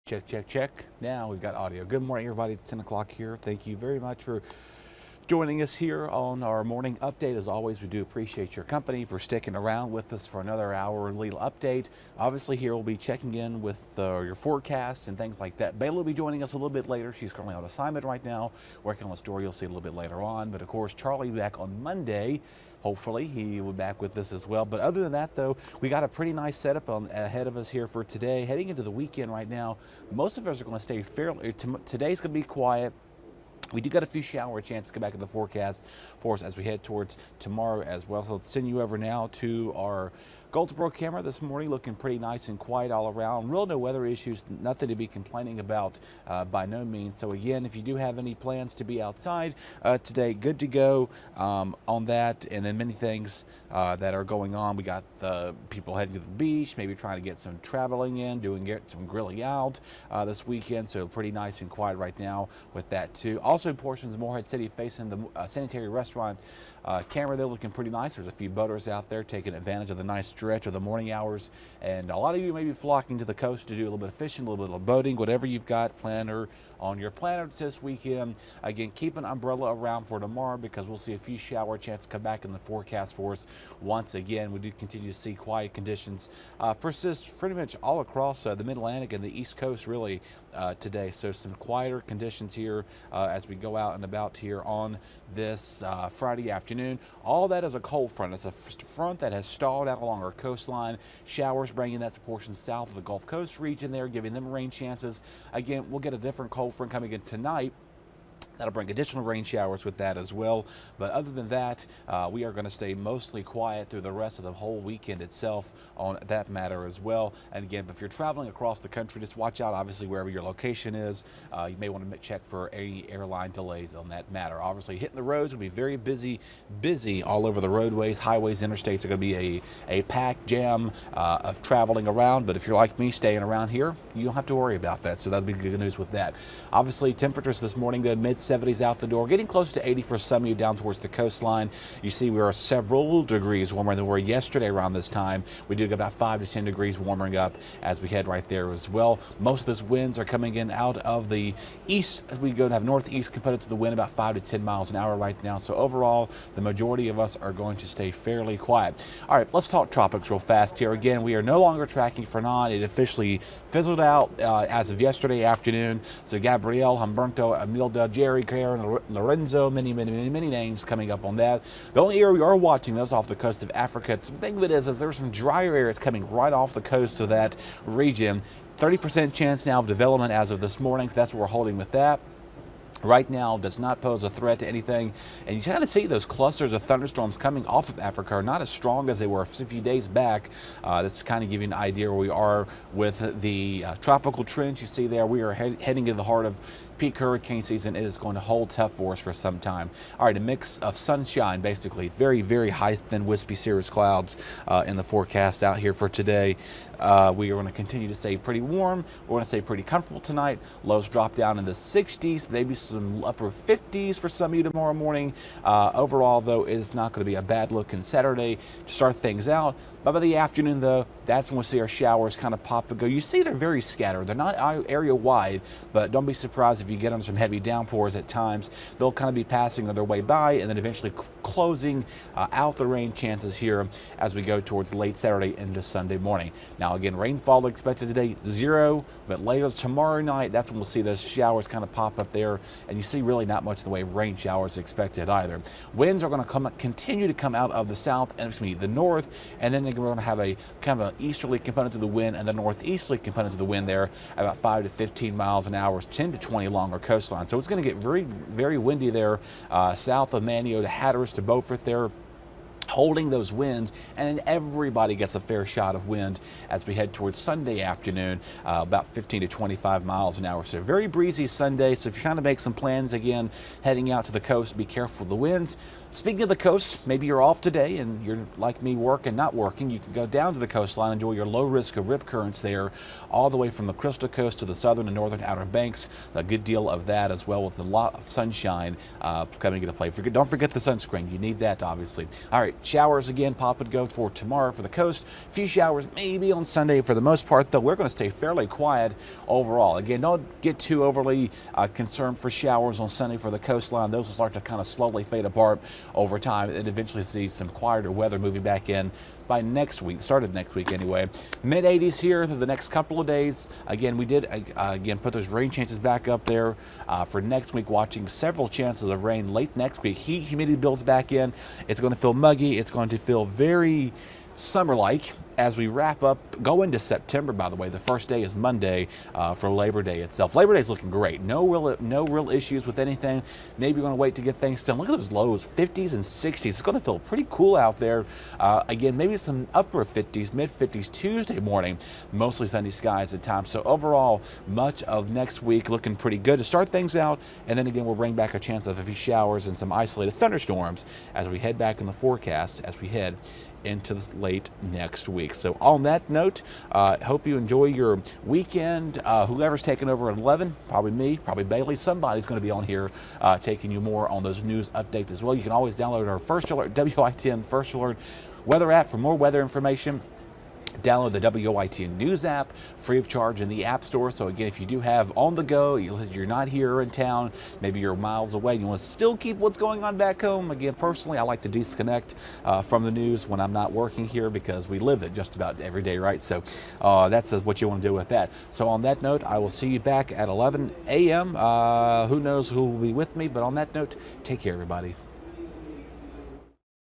Check, check, check. Now we've got audio. Good morning, everybody. It's 10 o'clock here. Thank you very much for joining us here on our morning update. As always, we do appreciate your company for sticking around with us for another hourly update. Obviously, here we'll be checking in with your forecast and things like that. Bayla will be joining us a little bit later. She's currently on assignment right now, working on a story you'll see a little bit later on. But of course, Charlie will be back on Monday. Hopefully he will be back with us as well. But other than that, though, we got a pretty nice setup ahead of us here for today. Heading into the weekend right now, most of us are going to stay fairly. Today's going to be quiet. We do got a few shower chances to come back in the forecast for us as we head towards tomorrow as well. So let's send you over now to our Goldsboro camera this morning, looking pretty nice and quiet all around. Real no weather issues, nothing to be complaining about by no means. So again, if you do have any plans to be outside today, good to go on that. And then many things that are going on. We got the people heading to the beach, maybe trying to get some traveling in, get some grilling out this weekend. So pretty nice and quiet right now with that too. Also portions of Morehead City facing the sanitary restaurant camera. They're looking pretty nice. There's a few boaters out there taking advantage of the nice stretch of the morning hours, and a lot of you may be flocking to the coast to do a little bit of fishing, a little bit of boating, whatever you've got planned or on your planners this weekend. Again, keep an umbrella around for tomorrow because we'll see a few shower chances come back in the forecast for us. Once again, we do continue to see quiet conditions persist pretty much all across the Mid-Atlantic and the East Coast really today. So some quieter conditions here as we go out and about here on this Friday afternoon. All that is a cold front. It's a front that has stalled out along our coastline. Showers bringing that to portions south of the Gulf Coast region there, giving them rain chances. Again, we'll get a different cold front coming in tonight. That'll bring additional rain showers with that as well. But other than that, we are going to stay mostly quiet through the rest of the whole weekend itself on that matter as well. And again, if you're traveling across the country, just watch out, obviously, wherever your location is. You may want to check for any airline delays on that matter. Obviously, hitting the roads will be very busy all over the roadways. Highways, interstates are going to be a packed jam of traveling around. But if you're like me, staying around here, you don't have to worry about that. So that'll be good news with that. Obviously, temperatures this morning, the mid-70s out the door, getting close to 80 for some of you down towards the coastline. You see we are several degrees warmer than we were yesterday around this time. We do get about 5 to 10 degrees warming up as we head right there as well. Most of those winds are coming in out of the east as we go to have northeast components of the wind, about 5 to 10 miles an hour right now. So overall, the majority of us are going to stay fairly quiet. All right, let's talk tropics real fast here. Again, we are no longer tracking for non. It officially fizzled out as of yesterday afternoon. So Gabrielle, Humberto, Emilda, Jerry, Karen, Lorenzo, many names coming up on that. The only area we are watching those off the coast of Africa. The thing of it is there's some drier areas coming right off the coast of that region. 30% chance now of development as of this morning, so that's what we're holding with that. Right now does not pose a threat to anything, and you kind of see those clusters of thunderstorms coming off of Africa are not as strong as they were a few days back. This is kind of giving you an idea where we are with the tropical trends you see there. We are heading into the heart of peak hurricane season. It is going to hold tough for us for some time. All right, a mix of sunshine, basically very high, thin, wispy cirrus clouds in the forecast out here for today. We are going to continue to stay pretty warm. We're going to stay pretty comfortable tonight. Lows drop down in the 60s, maybe some upper 50s for some of you tomorrow morning. Overall, though, it is not going to be a bad looking Saturday to start things out. But by the afternoon, though, that's when we'll see our showers kind of pop and go. You see they're very scattered. They're not area wide, but don't be surprised if you get on some heavy downpours at times. They'll kind of be passing on their way by and then eventually closing out the rain chances here as we go towards late Saturday into Sunday morning. Now, again, rainfall expected today, 0, but later tomorrow night, that's when we'll see those showers kind of pop up there, and you see really not much in the way of rain showers expected either. Winds are going to continue to come out of the south and the north, and then we're going to have a kind of an easterly component to the wind and the northeasterly component to the wind there, about 5 to 15 miles an hour, 10 to 20 along our coastline. So it's going to get very windy there, south of Manio to Hatteras to Beaufort there, holding those winds, and then everybody gets a fair shot of wind as we head towards Sunday afternoon, about 15 to 25 miles an hour. So very breezy Sunday. So if you're trying to make some plans again heading out to the coast, be careful of the winds. Speaking of the coast, maybe you're off today and you're like me, working, not working. You can go down to the coastline, enjoy your low risk of rip currents there, all the way from the Crystal Coast to the southern and northern Outer Banks. A good deal of that as well, with a lot of sunshine coming into play. Don't forget the sunscreen. You need that, obviously. All right, showers again, pop and go for tomorrow for the coast. A few showers maybe on Sunday. For the most part, though, we're going to stay fairly quiet overall. Again, don't get too overly concerned for showers on Sunday for the coastline. Those will start to kind of slowly fade apart over time and eventually see some quieter weather moving back in by next week, started next week anyway. Mid 80s here for the next couple of days. Again, we did again put those rain chances back up there for next week, watching several chances of rain late next week. Heat, humidity builds back in. It's going to feel muggy. It's going to feel very summer-like as we wrap up, go into September. By the way, the first day is Monday for Labor Day itself. Labor Day is looking great. No real issues with anything. Maybe you're going to wait to get things done. Look at those lows, 50s and 60s. It's going to feel pretty cool out there. Again, maybe some upper 50s, mid 50s Tuesday morning. Mostly sunny skies at times. So overall, much of next week looking pretty good to start things out. And then again, we'll bring back a chance of a few showers and some isolated thunderstorms as we head back in the forecast as we head into the late next week. So on that note, hope you enjoy your weekend. Whoever's taking over at 11, probably me, probably Bailey, somebody's going to be on here taking you more on those news updates as well. You can always download our First Alert, WITN First Alert weather app for more weather information. Download the WITN News app free of charge in the App Store. So again, if you do have on the go, you're not here in town, maybe you're miles away, you want to still keep what's going on back home. Again, personally, I like to disconnect from the news when I'm not working here because we live it just about every day, right? So that's what you want to do with that. So on that note, I will see you back at 11 a.m. Who knows who will be with me, but on that note, take care, everybody.